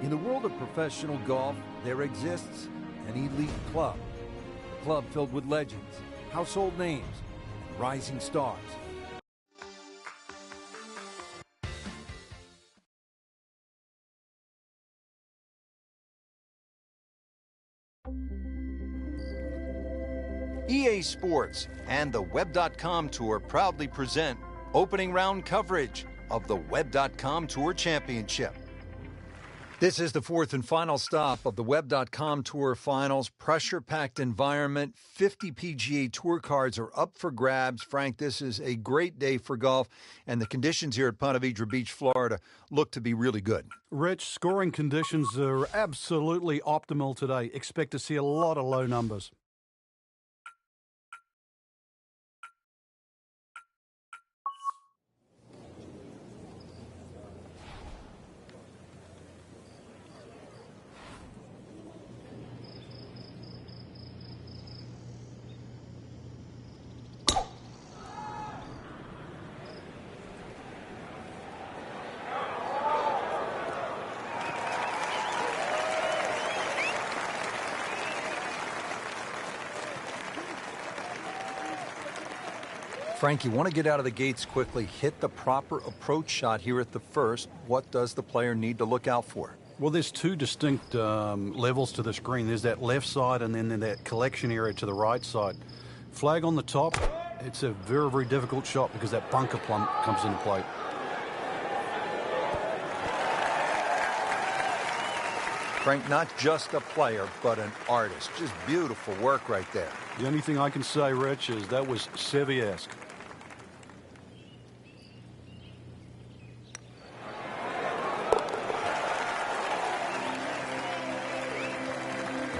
In the world of professional golf, there exists an elite club. A club filled with legends, household names, and rising stars. EA Sports and the Web.com Tour proudly present opening round coverage of the Web.com Tour Championship. This is the fourth and final stop of the Web.com Tour Finals. Pressure-packed environment. 50 PGA Tour cards are up for grabs. Frank, this is a great day for golf, and the conditions here at Ponte Vedra Beach, Florida, look to be really good. Rich, scoring conditions are absolutely optimal today. Expect to see a lot of low numbers. Frank, you want to get out of the gates quickly, hit the proper approach shot here at the first. What does the player need to look out for? Well, there's two distinct levels to this green. There's that left side and then that collection area to the right side. Flag on the top, it's a very, very difficult shot because that bunker plump comes into play. Frank, not just a player, but an artist. Just beautiful work right there. The only thing I can say, Rich, is that was Seve-esque.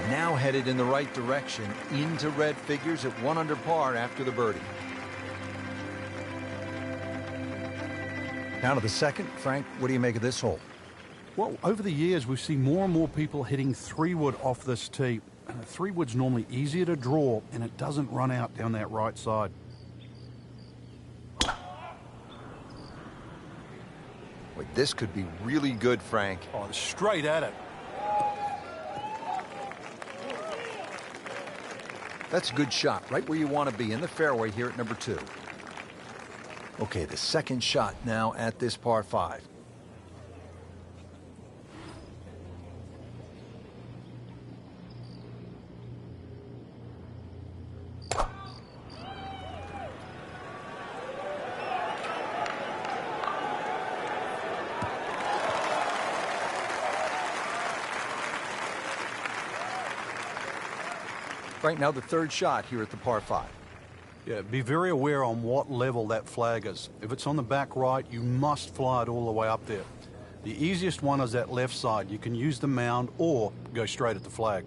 Now headed in the right direction, into red figures at 1 under par after the birdie. Now to the second. Frank, what do you make of this hole? Well, over the years, we've seen more and more people hitting 3-wood off this tee. 3-wood's normally easier to draw, and it doesn't run out down that right side. Wait, this could be really good, Frank. Oh, straight at it. That's a good shot, right where you want to be, in the fairway here at number 2. Okay, the second shot now at this par 5. Right now, the third shot here at the par 5. Yeah, be very aware on what level that flag is. If it's on the back right, you must fly it all the way up there. The easiest one is that left side. You can use the mound or go straight at the flag.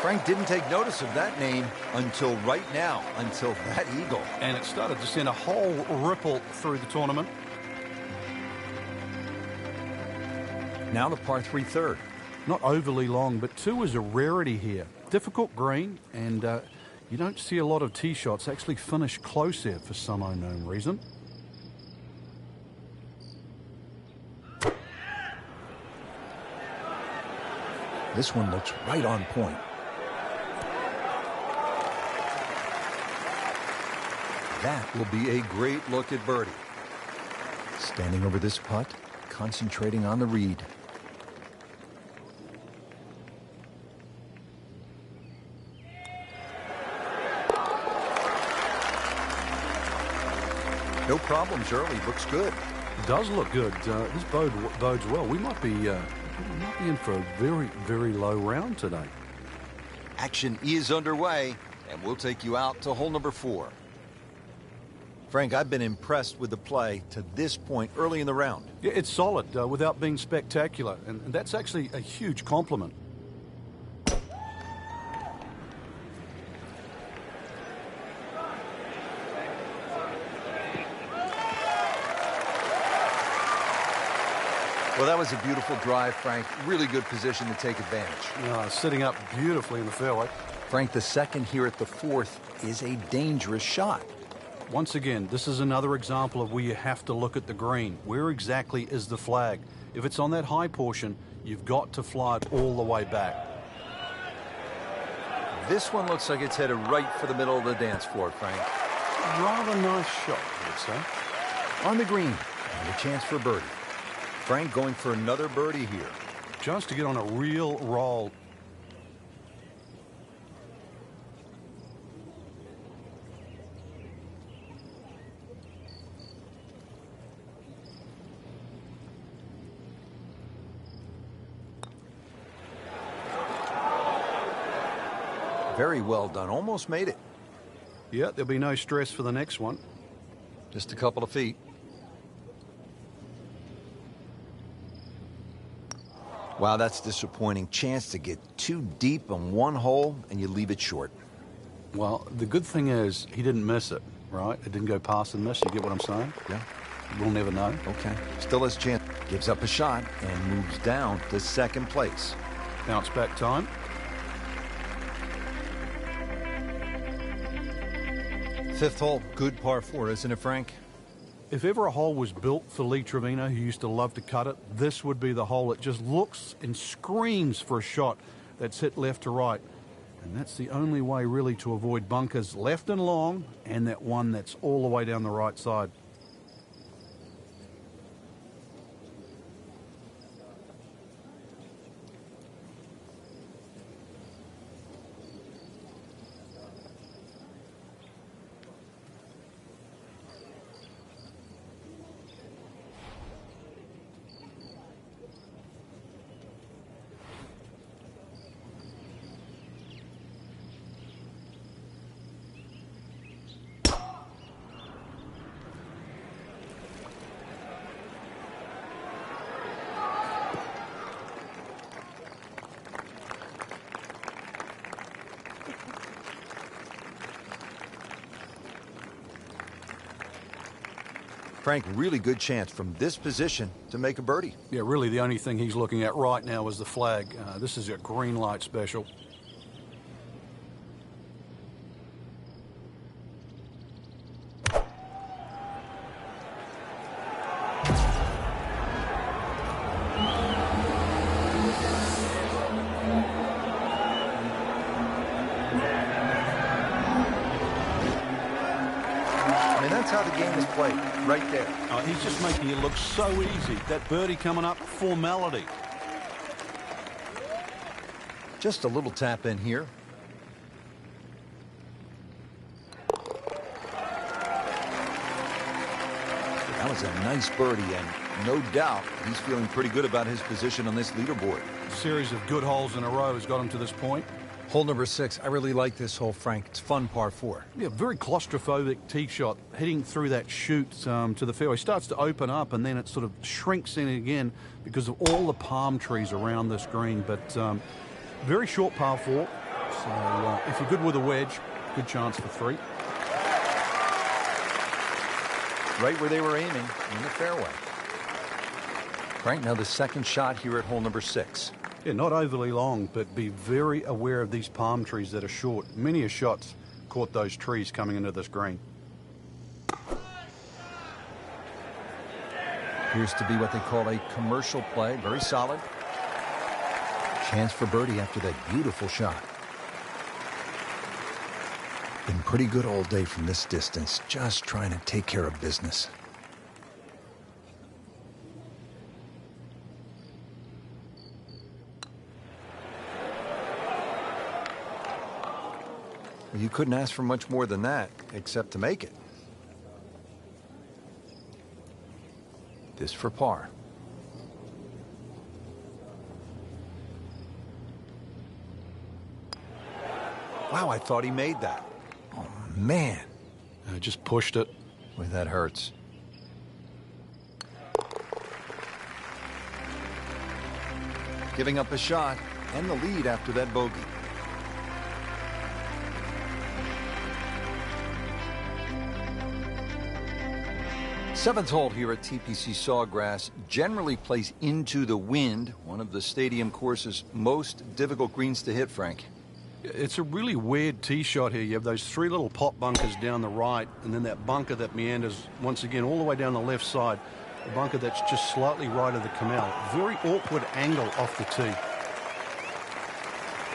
Frank didn't take notice of that name until right now, until that eagle. And it started to send a whole ripple through the tournament. Now the par 3 third. Not overly long, but 2 is a rarity here. Difficult green, and you don't see a lot of tee shots actually finish close there for some unknown reason. This one looks right on point. That will be a great look at birdie. Standing over this putt, concentrating on the read. No problems early. Looks good. It does look good. This bodes well. We might be in for a very, very low round today. Action is underway, and we'll take you out to hole number 4. Frank, I've been impressed with the play to this point early in the round. Yeah, it's solid without being spectacular, and that's actually a huge compliment. Well, that was a beautiful drive, Frank. Really good position to take advantage. Sitting up beautifully in the fairway. Frank, the second here at the 4th is a dangerous shot. Once again, this is another example of where you have to look at the green. Where exactly is the flag? If it's on that high portion, you've got to fly it all the way back. This one looks like it's headed right for the middle of the dance floor, Frank. Rather nice shot, I would say. On the green, and a chance for birdie. Frank going for another birdie here. Just to get on a real roll. Very well done. Almost made it. Yeah, there'll be no stress for the next one. Just a couple of feet. Wow, that's disappointing. Chance to get too deep on one hole, and you leave it short. Well, the good thing is he didn't miss it, right? It didn't go past and miss. You get what I'm saying? Yeah. We'll never know. Okay. Still has a chance. Gives up a shot and moves down to second place. Bounce back time. Fifth hole, good par 4, isn't it, Frank? If ever a hole was built for Lee Trevino, who used to love to cut it, this would be the hole. It just looks and screams for a shot that's hit left to right. And that's the only way really to avoid bunkers left and long, and that one that's all the way down the right side. Frank, really good chance from this position to make a birdie. Yeah, really the only thing he's looking at right now is the flag. This is a green light special. That's how the game is played, right there. He's just making it look so easy. That birdie coming up, formality. Just a little tap in here. That was a nice birdie, and no doubt he's feeling pretty good about his position on this leaderboard. A series of good holes in a row has got him to this point. Hole number 6. I really like this hole, Frank. It's fun par 4. Yeah, very claustrophobic tee shot, hitting through that chute to the fairway. Starts to open up, and then it sort of shrinks in again because of all the palm trees around this green. But very short par 4. So if you're good with a wedge, good chance for 3. Right where they were aiming, in the fairway. Frank, now the second shot here at hole number 6. Yeah, not overly long, but be very aware of these palm trees that are short. Many a shot's caught those trees coming into this green. Appears to be what they call a commercial play. Very solid. Chance for birdie after that beautiful shot. Been pretty good all day from this distance, just trying to take care of business. You couldn't ask for much more than that, except to make it. This for par. Wow, I thought he made that. Oh, man. Just pushed it. Boy, that hurts. Giving up a shot and the lead after that bogey. Seventh hole here at TPC Sawgrass generally plays into the wind, one of the stadium course's most difficult greens to hit, Frank. It's a really weird tee shot here. You have those three little pot bunkers down the right, and then that bunker that meanders once again all the way down the left side. A bunker that's just slightly right of the canal. Very awkward angle off the tee.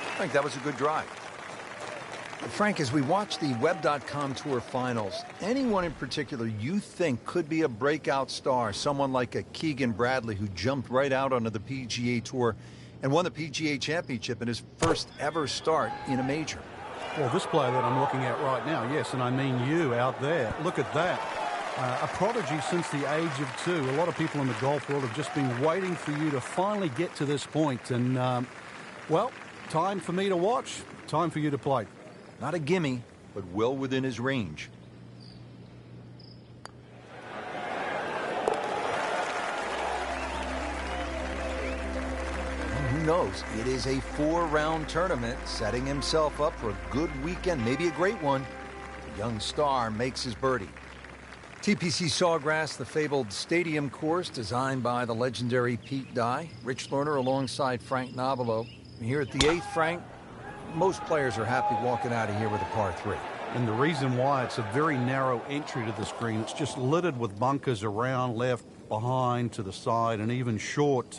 I think that was a good drive. Frank, as we watch the Web.com Tour Finals, anyone in particular you think could be a breakout star? Someone like a Keegan Bradley who jumped right out onto the PGA Tour and won the PGA Championship in his first ever start in a major. Well, this player that I'm looking at right now, yes, and I mean you out there. Look at that. A prodigy since the age of 2. A lot of people in the golf world have just been waiting for you to finally get to this point. And, well, time for me to watch, time for you to play. Not a gimme, but well within his range. And who knows? It is a 4-round tournament, setting himself up for a good weekend, maybe a great one. The young star makes his birdie. TPC Sawgrass, the fabled stadium course designed by the legendary Pete Dye. Rich Lerner alongside Frank Nobilo. Here at the 8th, Frank, most players are happy walking out of here with a par 3. And the reason why, it's a very narrow entry to this green. It's just littered with bunkers around, left, behind, to the side, and even short.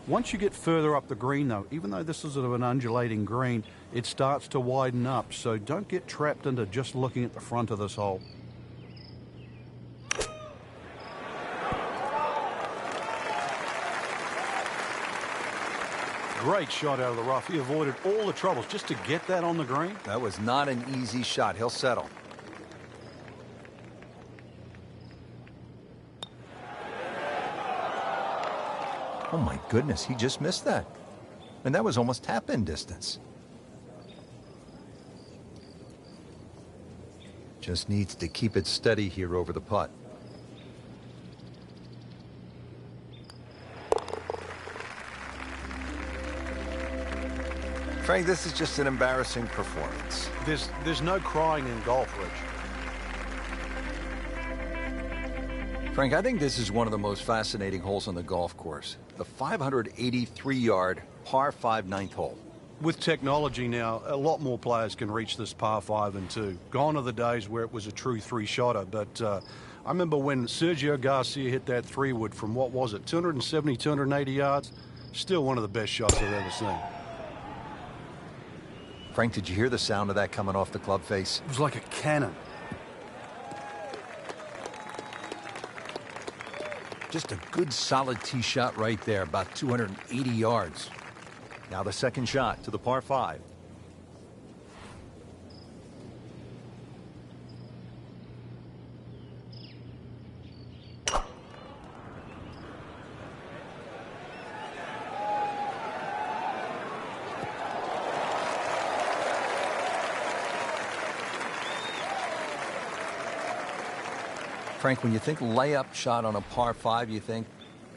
Once you get further up the green, though, even though this is sort of an undulating green, it starts to widen up. So don't get trapped into just looking at the front of this hole. Great shot out of the rough. He avoided all the troubles just to get that on the green. That was not an easy shot. He'll settle. Oh my goodness, he just missed that. And that was almost tap-in distance. Just needs to keep it steady here over the putt. Frank, this is just an embarrassing performance. There's no crying in golf, Rich. Frank, I think this is one of the most fascinating holes on the golf course. The 583-yard par 5 ninth hole. With technology now, a lot more players can reach this par 5 and 2. Gone are the days where it was a true 3-shotter, but I remember when Sergio Garcia hit that 3-wood from, what was it, 270, 280 yards? Still one of the best shots I've ever seen. Frank, did you hear the sound of that coming off the club face? It was like a cannon. Just a good solid tee shot right there, about 280 yards. Now the second shot to the par 5. Frank, when you think layup shot on a par 5, you think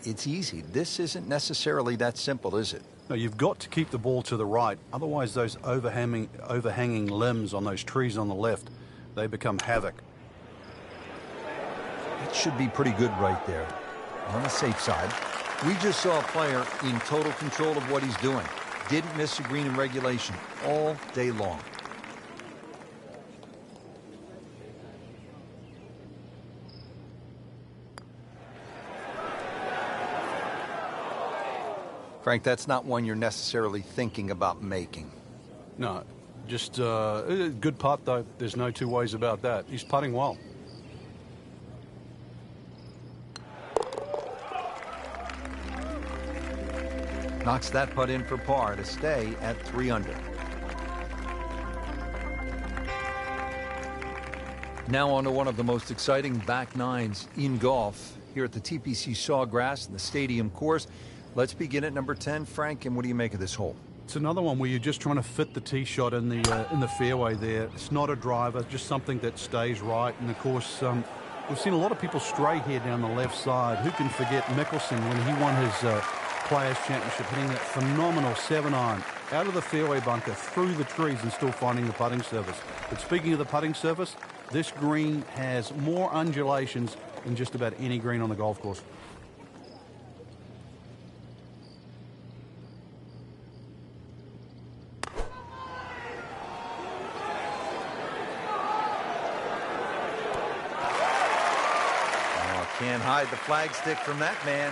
it's easy. This isn't necessarily that simple, is it? No, you've got to keep the ball to the right. Otherwise, those overhanging limbs on those trees on the left, they become havoc. It should be pretty good right there. On the safe side. We just saw a player in total control of what he's doing. Didn't miss a green in regulation all day long. Frank, that's not one you're necessarily thinking about making. No, just a good putt, though. There's no two ways about that. He's putting well. Knocks that putt in for par to stay at 3 under. Now on to one of the most exciting back nines in golf here at the TPC Sawgrass and the stadium course. Let's begin at number 10, Frank, and what do you make of this hole? It's another one where you're just trying to fit the tee shot in the fairway there. It's not a driver, just something that stays right. And of course, we've seen a lot of people stray here down the left side. Who can forget Mickelson when he won his Players Championship, hitting that phenomenal 7-iron out of the fairway bunker through the trees and still finding the putting surface. But speaking of the putting surface, this green has more undulations than just about any green on the golf course. Can't hide the flagstick from that man.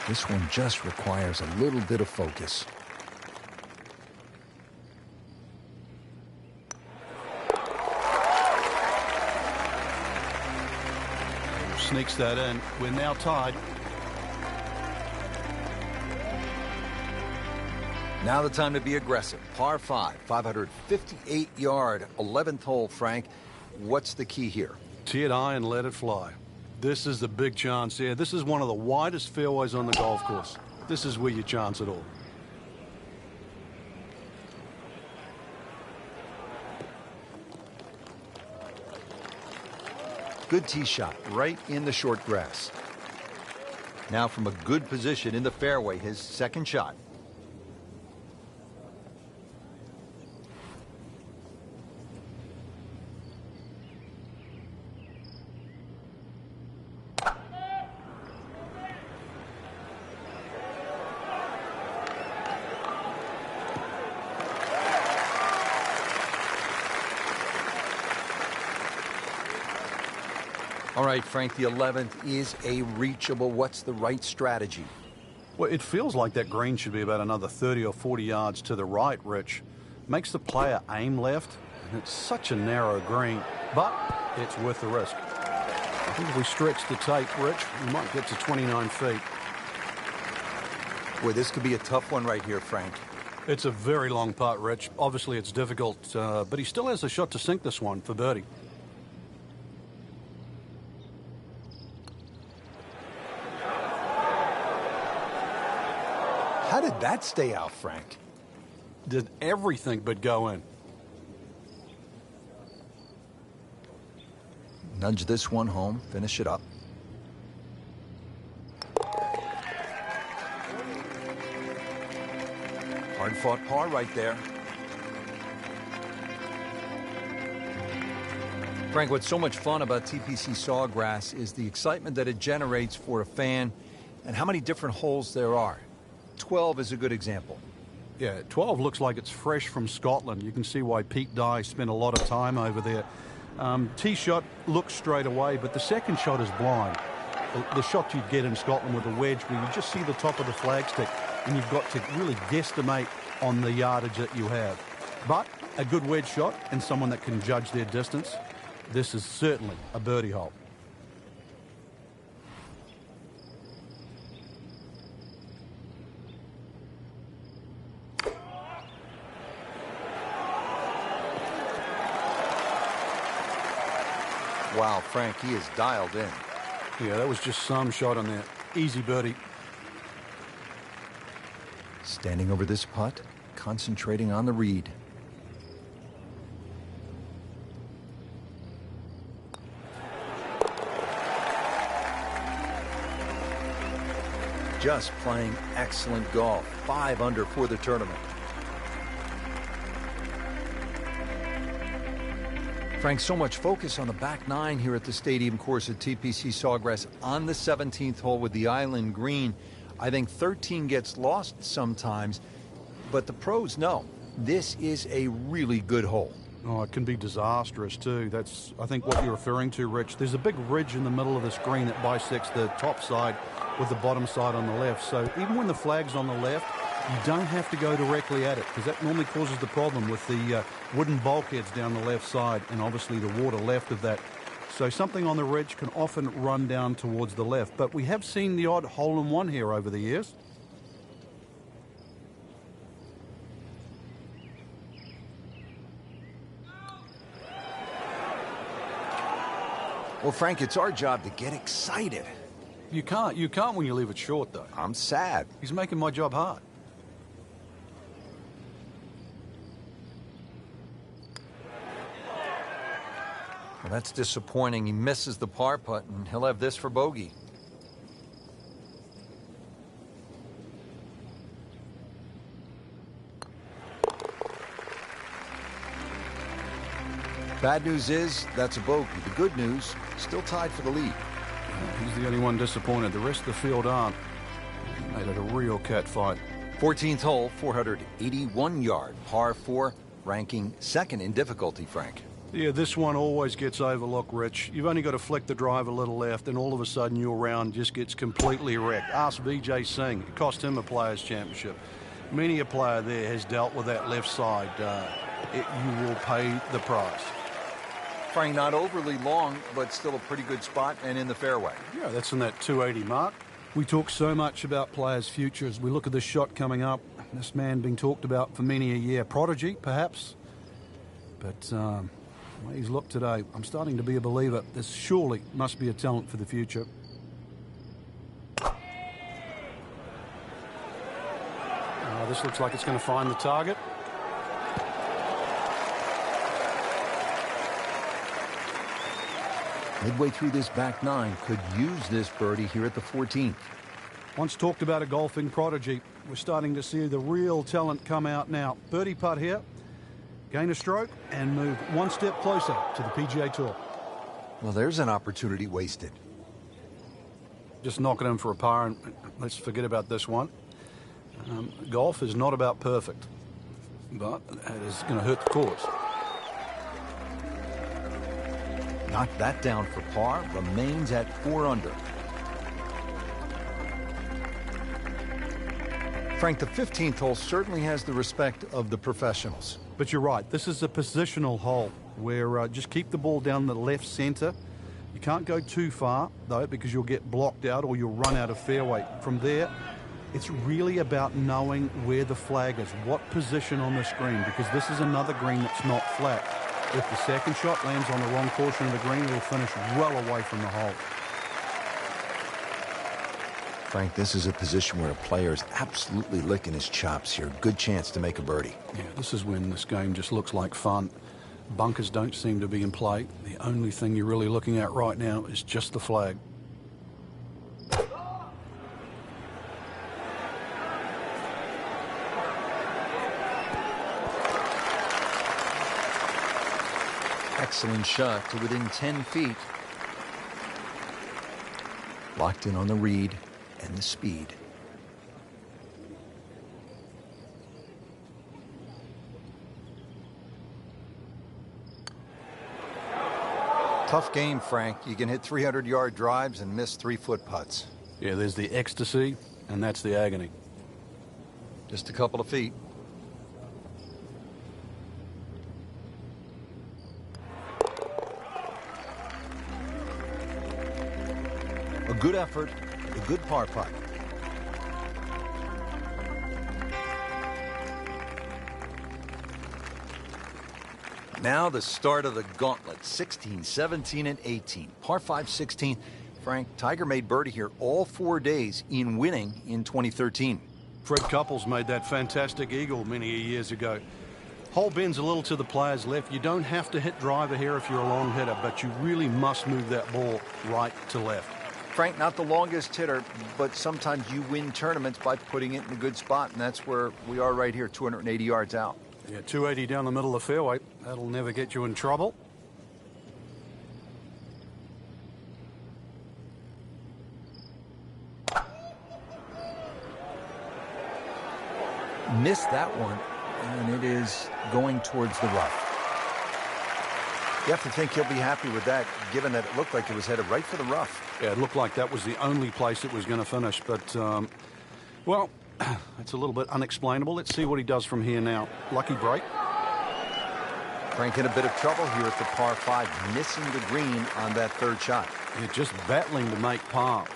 This one just requires a little bit of focus. Sneaks that in. We're now tied. Now the time to be aggressive. Par 5, 558-yard, 11th hole, Frank. What's the key here? Tee it high and let it fly. This is the big chance here. This is one of the widest fairways on the golf course. This is where you chance it all. Good tee shot right in the short grass. Now from a good position in the fairway, his second shot. All right, Frank, the 11th is a reachable. What's the right strategy? Well, it feels like that green should be about another 30 or 40 yards to the right, Rich. Makes the player aim left, and it's such a narrow green, but it's worth the risk. I think if we stretch the tape, Rich, we might get to 29 feet. Boy, this could be a tough one right here, Frank. It's a very long putt, Rich. Obviously, it's difficult, but he still has a shot to sink this one for birdie. How did that stay out, Frank? Did everything but go in. Nudge this one home, finish it up. Hard-fought par right there. Frank, what's so much fun about TPC Sawgrass is the excitement that it generates for a fan and how many different holes there are. 12 is a good example. Yeah, 12 looks like it's fresh from Scotland. You can see why Pete Dye spent a lot of time over there. Tee shot looks straight away, but the second shot is blind. The shot you'd get in Scotland with a wedge where you just see the top of the flagstick and you've got to really guesstimate on the yardage that you have. But a good wedge shot and someone that can judge their distance, this is certainly a birdie hole. Wow, Frank, he is dialed in. Yeah, that was just some shot on there. Easy birdie. Standing over this putt, concentrating on the read. Just playing excellent golf. 5 under for the tournament. Frank, so much focus on the back nine here at the stadium course at TPC Sawgrass on the 17th hole with the island green. I think 13 gets lost sometimes, but the pros know this is a really good hole. Oh, it can be disastrous too. That's, I think, what you're referring to, Rich. There's a big ridge in the middle of this green that bisects the top side with the bottom side on the left. So even when the flag's on the left, you don't have to go directly at it, because that normally causes the problem with the wooden bulkheads down the left side and obviously the water left of that. So something on the ridge can often run down towards the left. But we have seen the odd hole-in-one here over the years. Well, Frank, it's our job to get excited. You can't when you leave it short, though. I'm sad. He's making my job hard. Well, that's disappointing. He misses the par putt, and he'll have this for bogey. Bad news is, that's a bogey. The good news, still tied for the lead. He's the only one disappointed. The rest of the field aren't. Made it a real cat fight. 14th hole, 481-yard, par 4, ranking second in difficulty, Frank. Yeah, this one always gets overlooked, Rich. You've only got to flick the drive a little left, and all of a sudden your round just gets completely wrecked. Ask Vijay Singh. It cost him a Players' Championship. Many a player there has dealt with that left side. You will pay the price. Frank, not overly long, but still a pretty good spot and in the fairway. Yeah, that's in that 280 mark. We talk so much about players' futures. We look at this shot coming up. This man being talked about for many a year. Prodigy, perhaps. But the way he's looked today, I'm starting to be a believer. This surely must be a talent for the future. This looks like it's going to find the target. Midway through this back nine, could use this birdie here at the 14th. Once talked about a golfing prodigy, we're starting to see the real talent come out now. Birdie putt here, gain a stroke, and move one step closer to the PGA Tour. Well, there's an opportunity wasted. Just knock it in for a par, and let's forget about this one. Golf is not about perfect, but it is going to hurt the course. Knocked that down for par, remains at 4 under. Frank, the 15th hole certainly has the respect of the professionals. But you're right, this is a positional hole where just keep the ball down the left center. You can't go too far, though, because you'll get blocked out or you'll run out of fairway. From there, it's really about knowing where the flag is, what position on the screen, because this is another green that's not flat. If the second shot lands on the wrong portion of the green, it'll finish well away from the hole. Frank, this is a position where a player is absolutely licking his chops here. Good chance to make a birdie. Yeah, this is when this game just looks like fun. Bunkers don't seem to be in play. The only thing you're really looking at right now is just the flag. Excellent shot to within 10 feet. Locked in on the read and the speed. Tough game, Frank. You can hit 300-yard drives and miss 3-foot putts. Yeah, there's the ecstasy, and that's the agony. Just a couple of feet. A good effort, a good par putt. Now the start of the gauntlet, 16, 17, and 18. Par 5, 16. Frank, Tiger made birdie here all 4 days in winning in 2013. Fred Couples made that fantastic eagle many years ago. Hole bends a little to the player's left. You don't have to hit driver here if you're a long hitter, but you really must move that ball right to left. Frank, not the longest hitter, but sometimes you win tournaments by putting it in a good spot, and that's where we are right here, 280 yards out. Yeah, 280 down the middle of the fairway. That'll never get you in trouble. Missed that one, and it is going towards the rough. You have to think he'll be happy with that, given that it looked like it was headed right for the rough. Yeah, it looked like that was the only place it was going to finish, but, well, it's a little bit unexplainable. Let's see what he does from here now. Lucky break. Frank in a bit of trouble here at the par 5, missing the green on that third shot. Yeah, just battling to make par.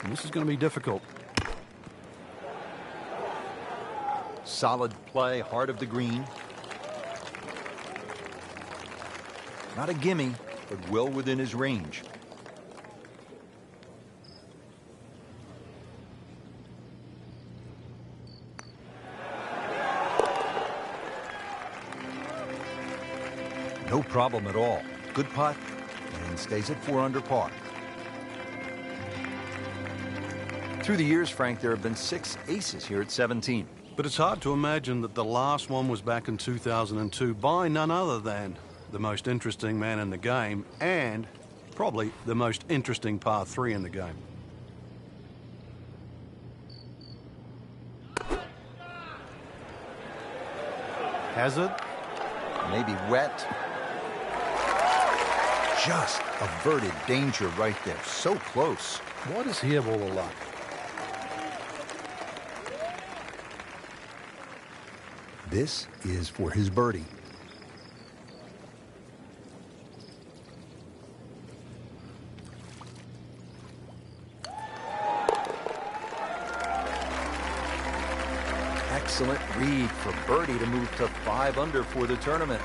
And this is going to be difficult. Solid play, heart of the green. Not a gimme, but well within his range. No problem at all. Good putt, and stays at 4 under par. Through the years, Frank, there have been 6 aces here at 17. But it's hard to imagine that the last one was back in 2002 by none other than the most interesting man in the game and probably the most interesting par 3 in the game. Hazard. Maybe wet. just averted danger right there. So close. Why does he have all the luck? This is for his birdie. Excellent read for birdie to move to 5 under for the tournament.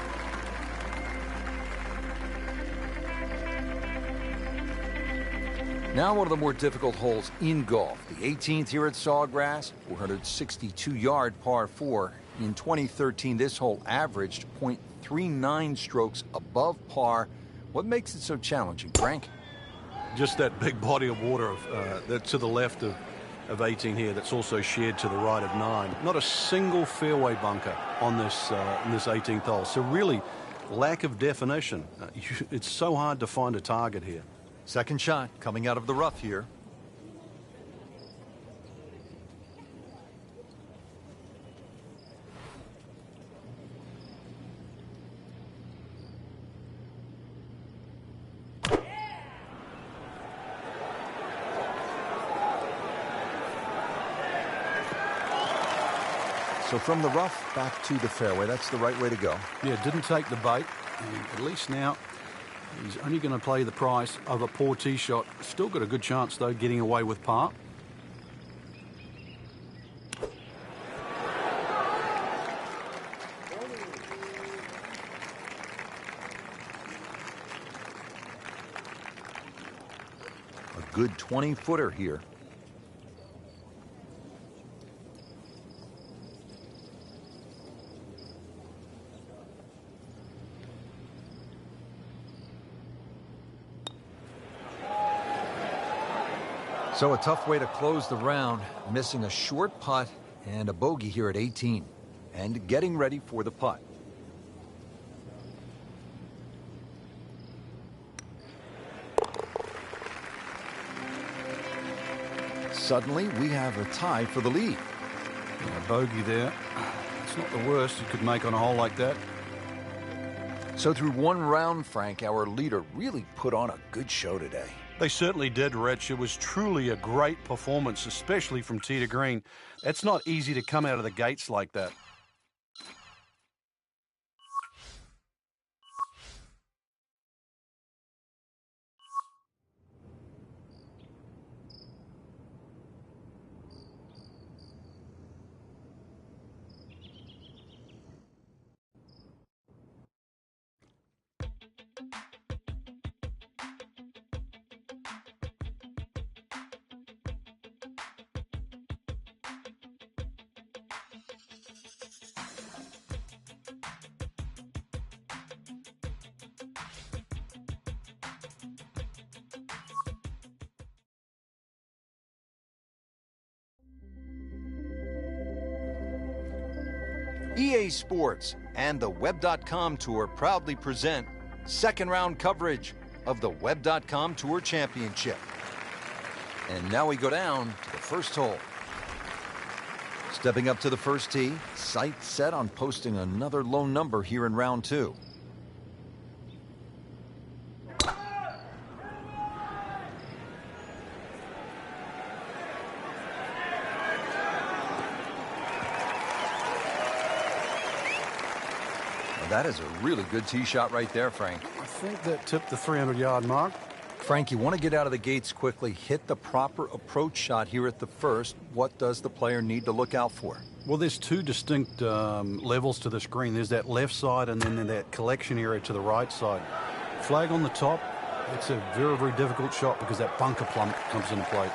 Now one of the more difficult holes in golf, the 18th here at Sawgrass, 462-yard par 4. In 2013, this hole averaged .39 strokes above par. What makes it so challenging, Frank? Just that big body of water that's to the left of 18 here that's also shared to the right of 9. Not a single fairway bunker on this 18th hole. So really, lack of definition. It's so hard to find a target here. Second shot coming out of the rough here. So from the rough back to the fairway, that's the right way to go. Yeah, didn't take the bait. And at least now he's only going to play the price of a poor tee shot. Still got a good chance, though, getting away with par. A good 20-footer here. So a tough way to close the round, missing a short putt and a bogey here at 18, and getting ready for the putt. Suddenly, we have a tie for the lead. A bogey there. It's not the worst you could make on a hole like that. So through one round, Frank, our leader really put on a good show today. They certainly did, Rich. It was truly a great performance, especially from tee to green. It's not easy to come out of the gates like that. EA Sports and the Web.com Tour proudly present second round coverage of the Web.com Tour Championship. And now we go down to the first hole. Stepping up to the first tee, sights set on posting another low number here in round 2. That is a really good tee shot right there, Frank. I think that tipped the 300-yard mark. Frank, you want to get out of the gates quickly, hit the proper approach shot here at the first. What does the player need to look out for? Well, there's two distinct levels to this green. There's that left side and then that collection area to the right side. Flag on the top, it's a very, very difficult shot because that bunker plump comes into play.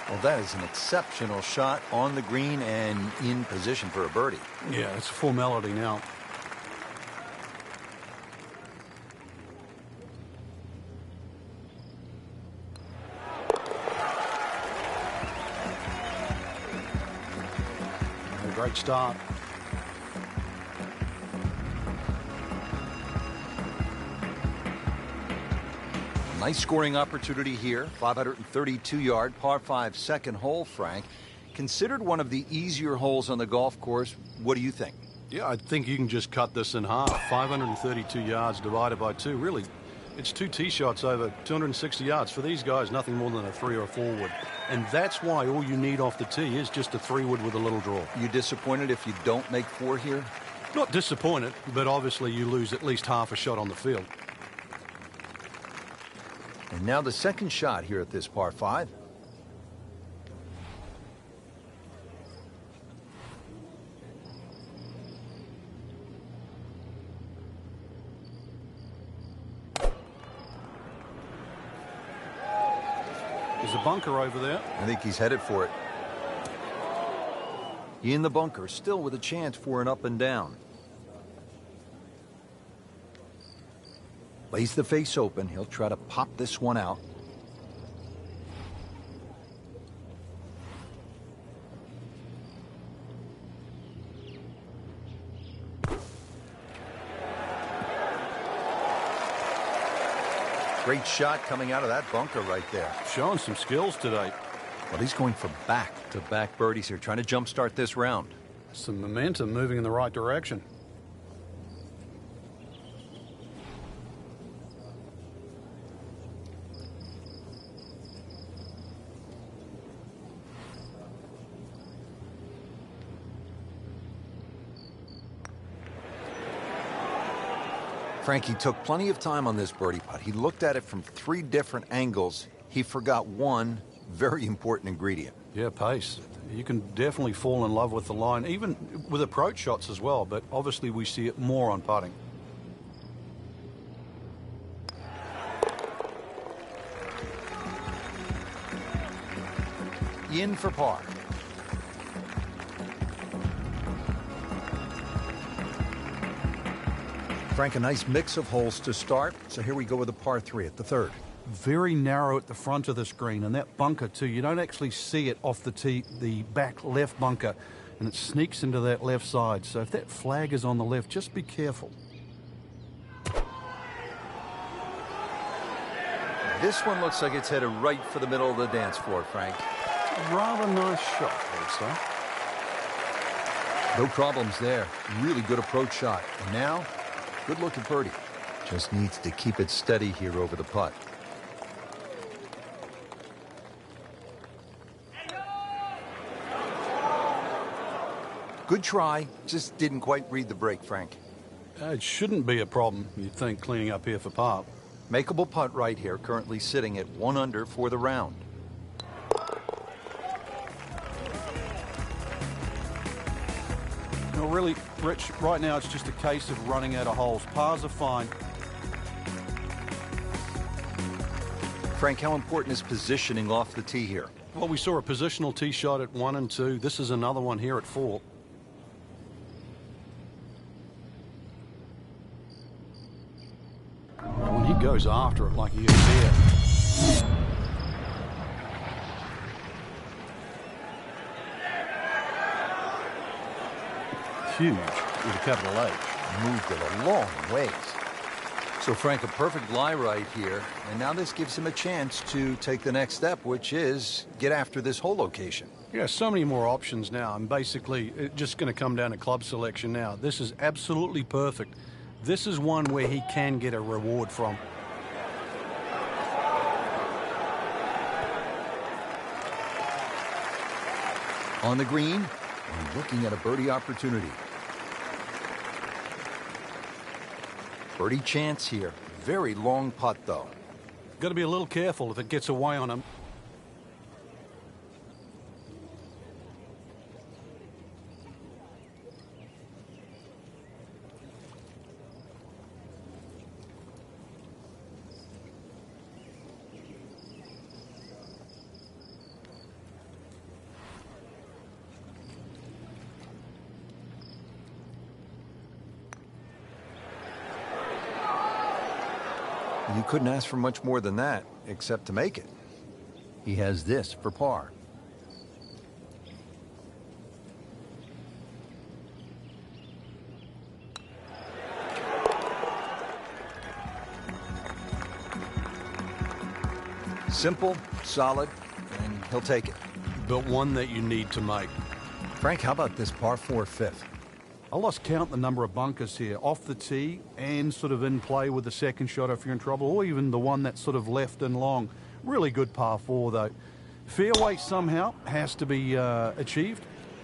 Well, that is an exceptional shot on the green and in position for a birdie. Yeah, it's a formality now. Great start. Nice scoring opportunity here. 532-yard par 5 second hole, Frank. Considered one of the easier holes on the golf course. What do you think? Yeah, I think you can just cut this in half. 532 yards divided by 2. Really It's 2 tee shots over 260 yards. For these guys, nothing more than a 3 or a 4 wood. And that's why all you need off the tee is just a 3 wood with a little draw. You disappointed if you don't make 4 here? Not disappointed, but obviously you lose at least half a shot on the field. And now the second shot here at this par 5. There's a bunker over there. I think he's headed for it. In the bunker, still with a chance for an up and down. Lays the face open. He'll try to pop this one out. Great shot coming out of that bunker right there. Showing some skills today. Well, he's going for back-to-back birdies here, trying to jumpstart this round. Some momentum moving in the right direction. Frankie took plenty of time on this birdie putt. He looked at it from 3 different angles. He forgot one very important ingredient. Yeah, pace. You can definitely fall in love with the line, even with approach shots as well, but obviously we see it more on putting. In for par. Frank, a nice mix of holes to start. So here we go with a par 3 at the 3rd. Very narrow at the front of the screen, and that bunker too. You don't actually see it off the tee, the back left bunker, and it sneaks into that left side. So if that flag is on the left, just be careful. This one looks like it's headed right for the middle of the dance floor, Frank. Rather nice shot, I would say. No problems there. Really good approach shot. And now, good looking birdie. Just needs to keep it steady here over the putt. Good try, just didn't quite read the break, Frank. It shouldn't be a problem, you'd think, cleaning up here for par. Makeable putt right here, currently sitting at 1 under for the round. No, really, Rich, right now it's just a case of running out of holes. Pars are fine. Frank, how important is positioning off the tee here? Well, we saw a positional tee shot at 1 and 2. This is another one here at 4. When he goes after it like he is here. Huge with a capital H. Moved it a long ways. So, Frank, a perfect lie right here. And now this gives him a chance to take the next step, which is get after this hole location. Yeah, so many more options now. And basically, it's just going to come down to club selection now. This is absolutely perfect. This is one where he can get a reward from. On the green, and looking at a birdie opportunity. Birdie chance here. Very long putt, though. Got to be a little careful if it gets away on him. You couldn't ask for much more than that, except to make it. He has this for par. Simple, solid, and he'll take it. But one that you need to make. Frank, how about this par 4 fifth? I lost count the number of bunkers here, off the tee and sort of in play with the second shot if you're in trouble, or even the one that's sort of left and long. Really good par 4 though. Fairway somehow has to be achieved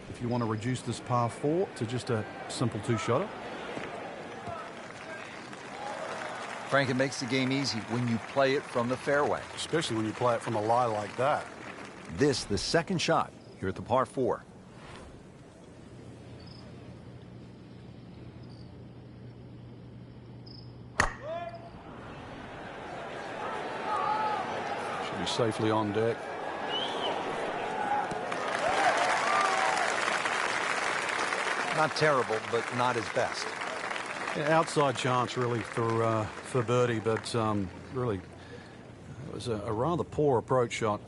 if you want to reduce this par 4 to just a simple 2-shotter. Frank, it makes the game easy when you play it from the fairway. Especially when you play it from a lie like that. This, the second shot here at the par 4. Should be safely on deck. Not terrible, but not his best. Yeah, outside chance really for birdie, but really it was a rather poor approach shot.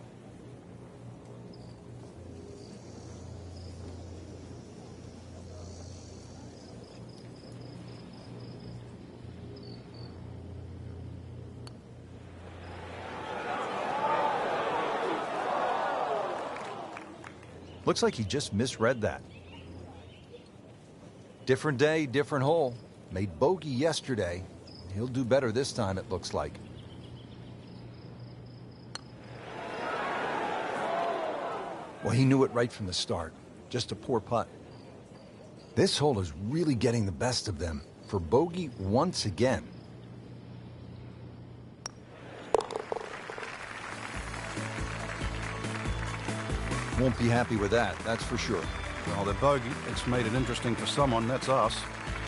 Looks like he just misread that. Different day, different hole. Made bogey yesterday. He'll do better this time, it looks like. Well, he knew it right from the start. Just a poor putt. This hole is really getting the best of them. For bogey once again. Won't be happy with that, that's for sure. Well, the bogey, it's made it interesting for someone, that's us.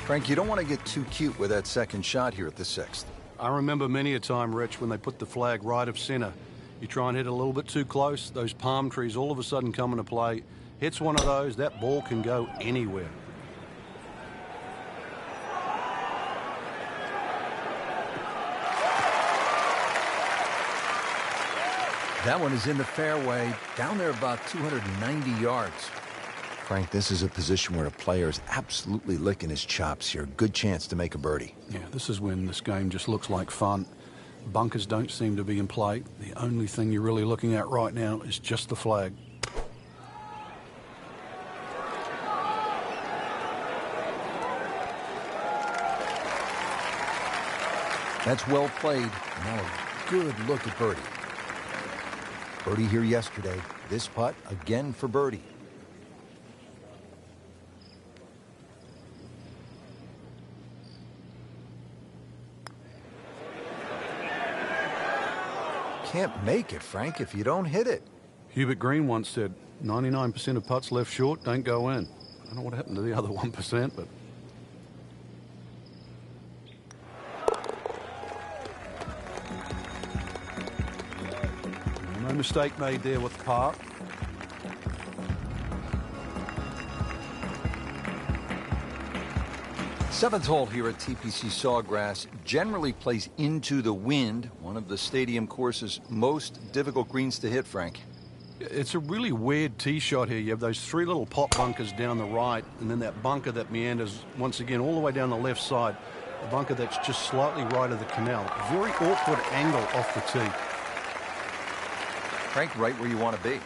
Frank, you don't want to get too cute with that second shot here at the 6th. I remember many a time, Rich, when they put the flag right of center. You try and hit a little bit too close, those palm trees all of a sudden come into play. Hits one of those, that ball can go anywhere. That one is in the fairway, down there about 290 yards. Frank, this is a position where a player is absolutely licking his chops here. Good chance to make a birdie. Yeah, this is when this game just looks like fun. Bunkers don't seem to be in play. The only thing you're really looking at right now is just the flag. That's well played. Now a good look at birdie. Birdie here yesterday. This putt again for birdie. Can't make it, Frank, if you don't hit it. Hubert Green once said, 99% of putts left short don't go in. I don't know what happened to the other 1%, but... No mistake made there with the par. Seventh hole here at TPC Sawgrass generally plays into the wind, one of the stadium course's most difficult greens to hit, Frank. It's a really weird tee shot here. You have those 3 little pot bunkers down the right, and then that bunker that meanders once again all the way down the left side. A bunker that's just slightly right of the canal. Very awkward angle off the tee. Frank, right where you want to be.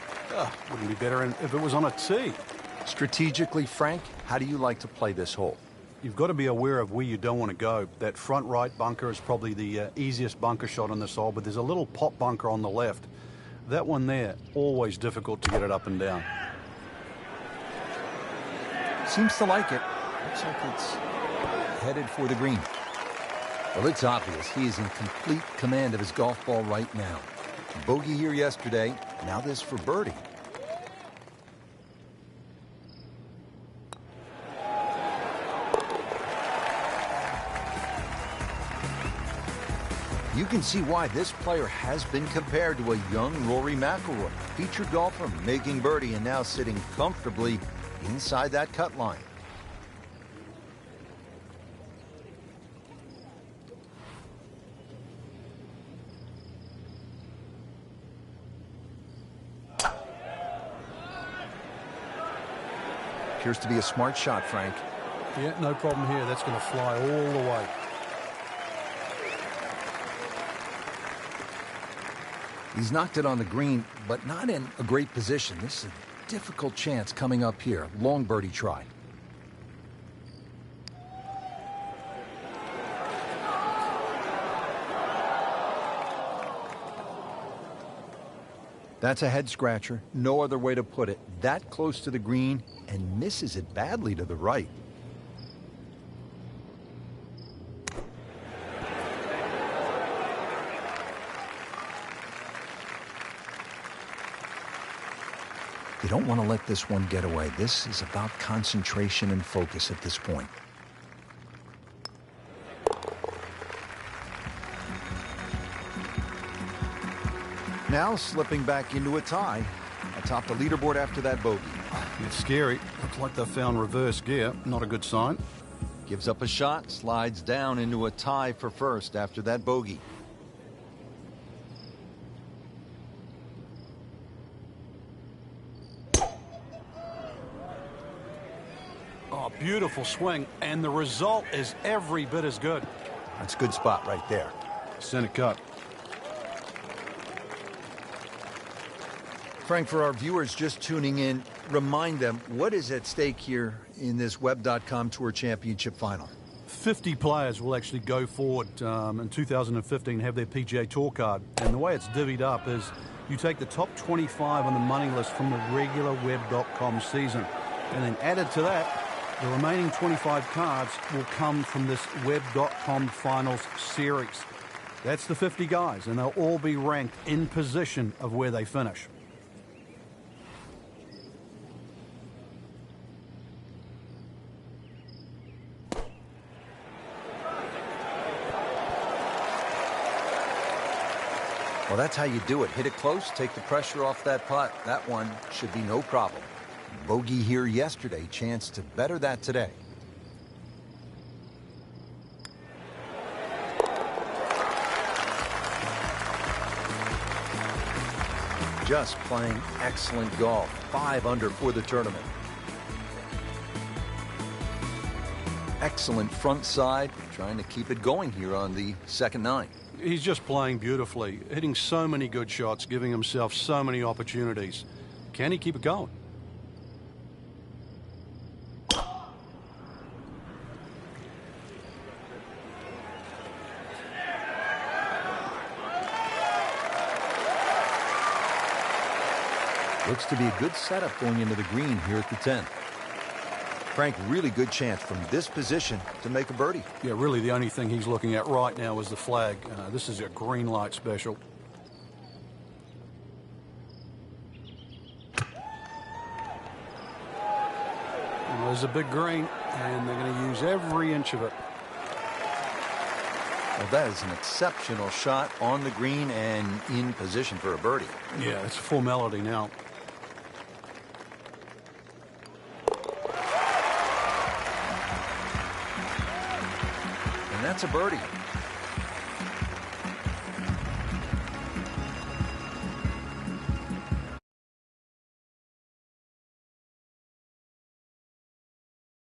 Wouldn't be better if it was on a tee. Strategically, Frank, how do you like to play this hole? You've got to be aware of where you don't want to go. That front right bunker is probably the easiest bunker shot on this hole, but there's a little pot bunker on the left. That one there, always difficult to get it up and down. Seems to like it. Looks like it's headed for the green. Well, it's obvious he is in complete command of his golf ball right now. Bogey here yesterday, now this for birdie. You can see why this player has been compared to a young Rory McIlroy, featured golfer making birdie and now sitting comfortably inside that cut line. Appears to be a smart shot, Frank. Yeah, no problem here. That's going to fly all the way. He's knocked it on the green, but not in a great position. This is a difficult chance coming up here. Long birdie try. That's a head scratcher. No other way to put it. That close to the green and misses it badly to the right. You don't want to let this one get away. This is about concentration and focus at this point. Now slipping back into a tie atop the leaderboard after that bogey. It's scary. Looks like they found reverse gear. Not a good sign. Gives up a shot, slides down into a tie for first after that bogey. Oh, beautiful swing, and the result is every bit as good. That's a good spot right there. Center cut. Frank, for our viewers just tuning in, remind them what is at stake here in this Web.com Tour Championship final. 50 players will actually go forward in 2015, have their PGA Tour card. And the way it's divvied up is you take the top 25 on the money list from the regular Web.com season. And then added to that, the remaining 25 cards will come from this Web.com Finals series. That's the 50 guys, and they'll all be ranked in position of where they finish. Well, that's how you do it. Hit it close, take the pressure off that putt. That one should be no problem. Bogey here yesterday, chance to better that today. Just playing excellent golf. 5 under for the tournament. Excellent front side, trying to keep it going here on the second 9. He's just playing beautifully, hitting so many good shots, giving himself so many opportunities. Can he keep it going? Looks to be a good setup going into the green here at the 10th. Frank, really good chance from this position to make a birdie. Yeah, really the only thing he's looking at right now is the flag. This is a green light special. And there's a big green, and they're going to use every inch of it. Well, that is an exceptional shot on the green and in position for a birdie. Yeah, it's a formality now. And that's a birdie.